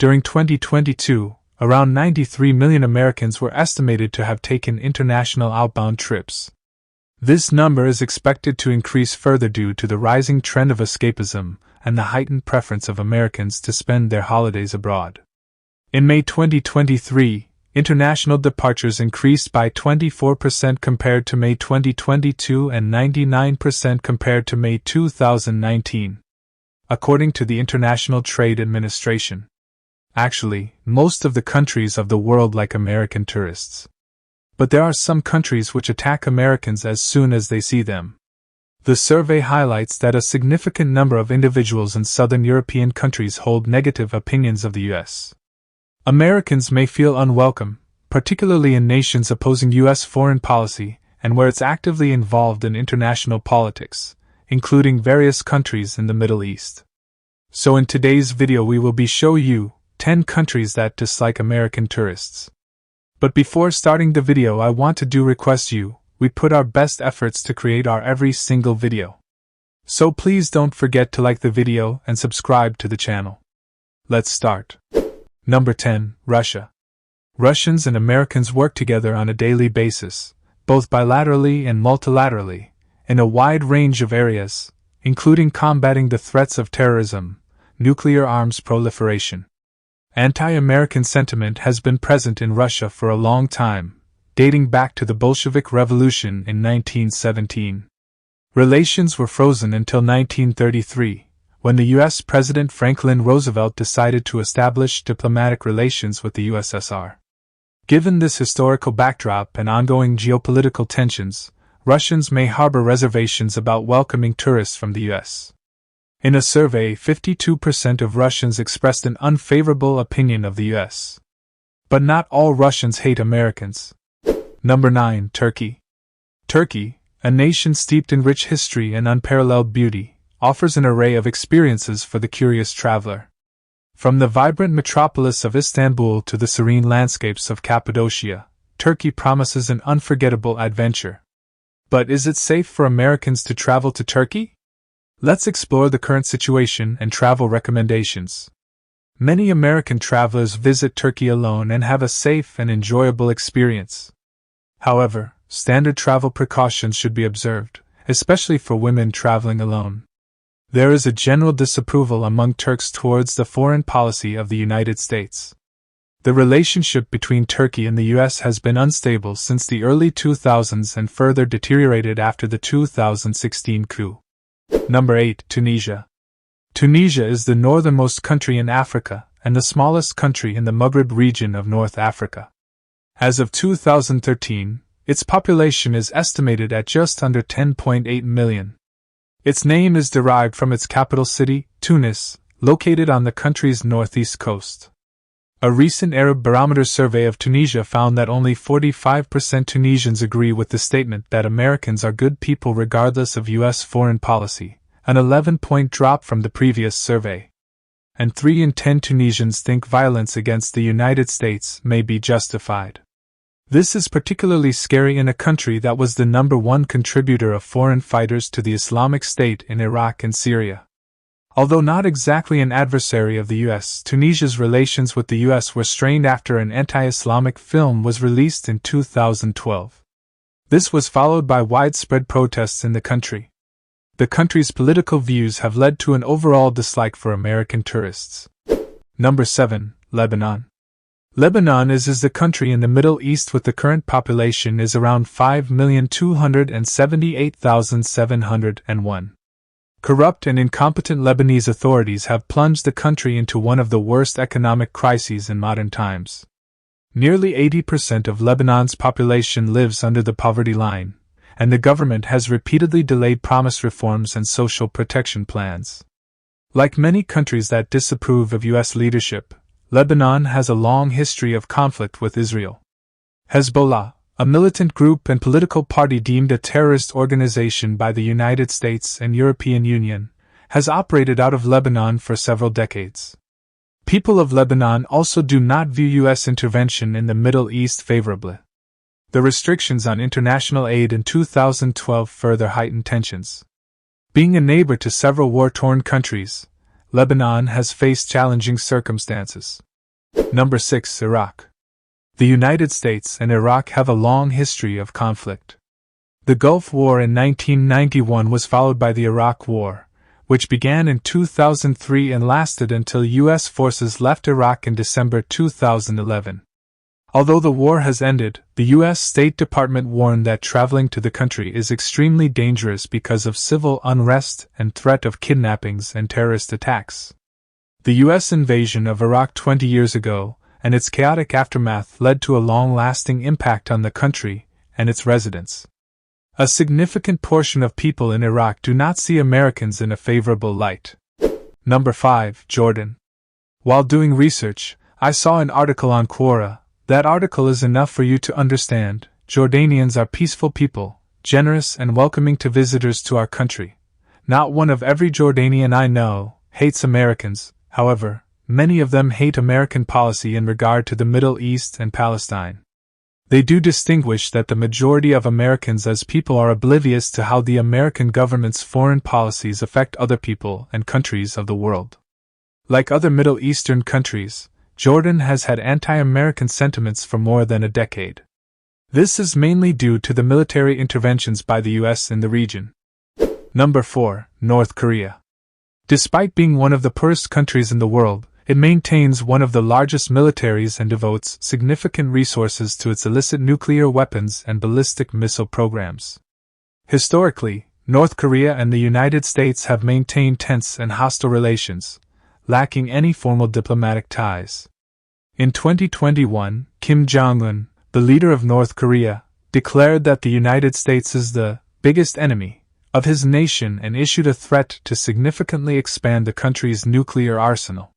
During 2022, around 93 million Americans were estimated to have taken international outbound trips. This number is expected to increase further due to the rising trend of escapism and the heightened preference of Americans to spend their holidays abroad. In May 2023, international departures increased by 24% compared to May 2022 and 99% compared to May 2019, according to the International Trade Administration. Actually, most of the countries of the world like American tourists. But there are some countries which attack Americans as soon as they see them. The survey highlights that a significant number of individuals in southern European countries hold negative opinions of the U.S. Americans may feel unwelcome, particularly in nations opposing U.S. foreign policy and where it's actively involved in international politics, including various countries in the Middle East. So in today's video we will be show you 10 countries that dislike American tourists. But before starting the video I want to request you, we put our best efforts to create our every single video. So please don't forget to like the video and subscribe to the channel. Let's start. Number 10, Russia. Russians and Americans work together on a daily basis, both bilaterally and multilaterally, in a wide range of areas, including combating the threats of terrorism, nuclear arms proliferation. Anti-American sentiment has been present in Russia for a long time, dating back to the Bolshevik Revolution in 1917. Relations were frozen until 1933, when the U.S. President Franklin Roosevelt decided to establish diplomatic relations with the USSR. Given this historical backdrop and ongoing geopolitical tensions, Russians may harbor reservations about welcoming tourists from the U.S. In a survey, 52% of Russians expressed an unfavorable opinion of the U.S. But not all Russians hate Americans. Number 9, Turkey. Turkey, a nation steeped in rich history and unparalleled beauty, offers an array of experiences for the curious traveler. From the vibrant metropolis of Istanbul to the serene landscapes of Cappadocia, Turkey promises an unforgettable adventure. But is it safe for Americans to travel to Turkey? Let's explore the current situation and travel recommendations. Many American travelers visit Turkey alone and have a safe and enjoyable experience. However, standard travel precautions should be observed, especially for women traveling alone. There is a general disapproval among Turks towards the foreign policy of the United States. The relationship between Turkey and the U.S. has been unstable since the early 2000s and further deteriorated after the 2016 coup. Number 8, Tunisia. Tunisia is the northernmost country in Africa and the smallest country in the Maghreb region of North Africa. As of 2013, its population is estimated at just under 10.8 million. Its name is derived from its capital city, Tunis, located on the country's northeast coast. A recent Arab Barometer survey of Tunisia found that only 45% Tunisians agree with the statement that Americans are good people regardless of U.S. foreign policy, an 11-point drop from the previous survey. And 3 in 10 Tunisians think violence against the United States may be justified. This is particularly scary in a country that was the number 1 contributor of foreign fighters to the Islamic State in Iraq and Syria. Although not exactly an adversary of the U.S., Tunisia's relations with the U.S. were strained after an anti-Islamic film was released in 2012. This was followed by widespread protests in the country. The country's political views have led to an overall dislike for American tourists. Number 7, Lebanon. Lebanon is the country in the Middle East with the current population is around 5,278,701. Corrupt and incompetent Lebanese authorities have plunged the country into one of the worst economic crises in modern times. Nearly 80% of Lebanon's population lives under the poverty line, and the government has repeatedly delayed promised reforms and social protection plans. Like many countries that disapprove of U.S. leadership, Lebanon has a long history of conflict with Israel. Hezbollah, a militant group and political party deemed a terrorist organization by the United States and European Union, has operated out of Lebanon for several decades. People of Lebanon also do not view U.S. intervention in the Middle East favorably. The restrictions on international aid in 2012 further heightened tensions. Being a neighbor to several war-torn countries, Lebanon has faced challenging circumstances. Number 6. Iraq. The United States and Iraq have a long history of conflict. The Gulf War in 1991 was followed by the Iraq War, which began in 2003 and lasted until U.S. forces left Iraq in December 2011. Although the war has ended, the U.S. State Department warned that traveling to the country is extremely dangerous because of civil unrest and threat of kidnappings and terrorist attacks. The U.S. invasion of Iraq 20 years ago and its chaotic aftermath led to a long-lasting impact on the country and its residents. A significant portion of people in Iraq do not see Americans in a favorable light. Number 5. Jordan. While doing research, I saw an article on Quora. That article is enough for you to understand. Jordanians are peaceful people, generous and welcoming to visitors to our country. Not one of every Jordanian I know hates Americans, however, many of them hate American policy in regard to the Middle East and Palestine. They do distinguish that the majority of Americans as people are oblivious to how the American government's foreign policies affect other people and countries of the world. Like other Middle Eastern countries, Jordan has had anti-American sentiments for more than a decade. This is mainly due to the military interventions by the U.S. in the region. Number 4. North Korea. Despite being one of the poorest countries in the world, it maintains one of the largest militaries and devotes significant resources to its illicit nuclear weapons and ballistic missile programs. Historically, North Korea and the United States have maintained tense and hostile relations, lacking any formal diplomatic ties. In 2021, Kim Jong-un, the leader of North Korea, declared that the United States is the biggest enemy of his nation and issued a threat to significantly expand the country's nuclear arsenal.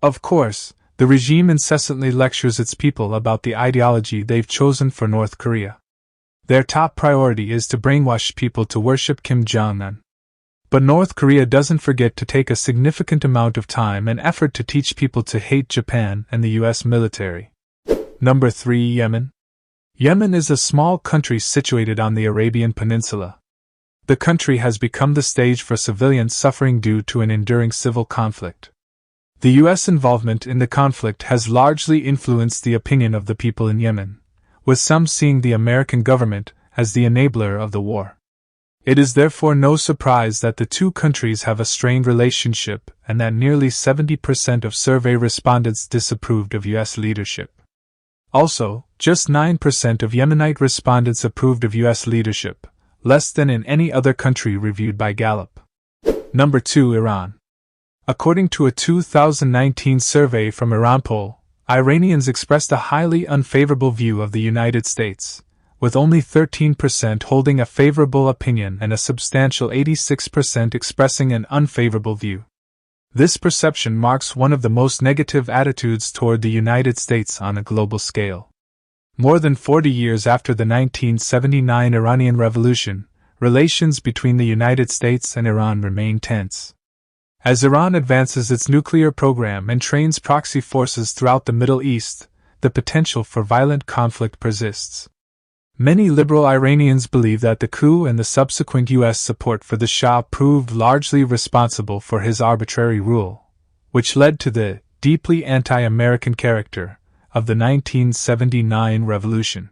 Of course, the regime incessantly lectures its people about the ideology they've chosen for North Korea. Their top priority is to brainwash people to worship Kim Jong-un. But North Korea doesn't forget to take a significant amount of time and effort to teach people to hate Japan and the U.S. military. Number 3. Yemen. Yemen is a small country situated on the Arabian Peninsula. The country has become the stage for civilians suffering due to an enduring civil conflict. The U.S. involvement in the conflict has largely influenced the opinion of the people in Yemen, with some seeing the American government as the enabler of the war. It is therefore no surprise that the two countries have a strained relationship and that nearly 70% of survey respondents disapproved of U.S. leadership. Also, just 9% of Yemenite respondents approved of U.S. leadership, less than in any other country reviewed by Gallup. Number 2. Iran. According to a 2019 survey from Iran poll, Iranians expressed a highly unfavorable view of the United States, with only 13% holding a favorable opinion and a substantial 86% expressing an unfavorable view. This perception marks one of the most negative attitudes toward the United States on a global scale. More than 40 years after the 1979 Iranian Revolution, relations between the United States and Iran remain tense. As Iran advances its nuclear program and trains proxy forces throughout the Middle East, the potential for violent conflict persists. Many liberal Iranians believe that the coup and the subsequent U.S. support for the Shah proved largely responsible for his arbitrary rule, which led to the deeply anti-American character of the 1979 revolution.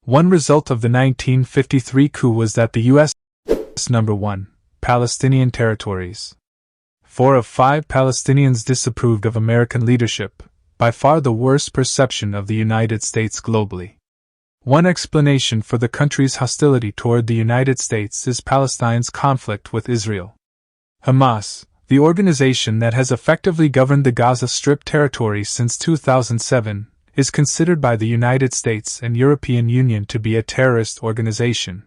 One result of the 1953 coup was that the U.S. Number 1. Palestinian territories. 4 of 5 Palestinians disapproved of American leadership, by far the worst perception of the United States globally. One explanation for the country's hostility toward the United States is Palestine's conflict with Israel. Hamas, the organization that has effectively governed the Gaza Strip territory since 2007, is considered by the United States and European Union to be a terrorist organization.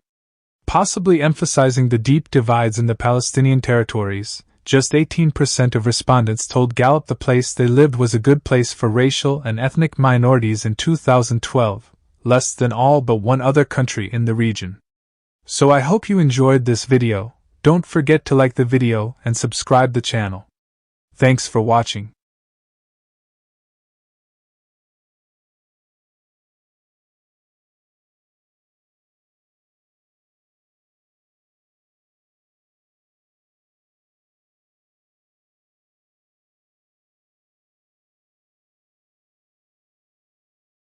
Possibly emphasizing the deep divides in the Palestinian territories, just 18% of respondents told Gallup the place they lived was a good place for racial and ethnic minorities in 2012, less than all but one other country in the region. So I hope you enjoyed this video. Don't forget to like the video and subscribe the channel. Thanks for watching.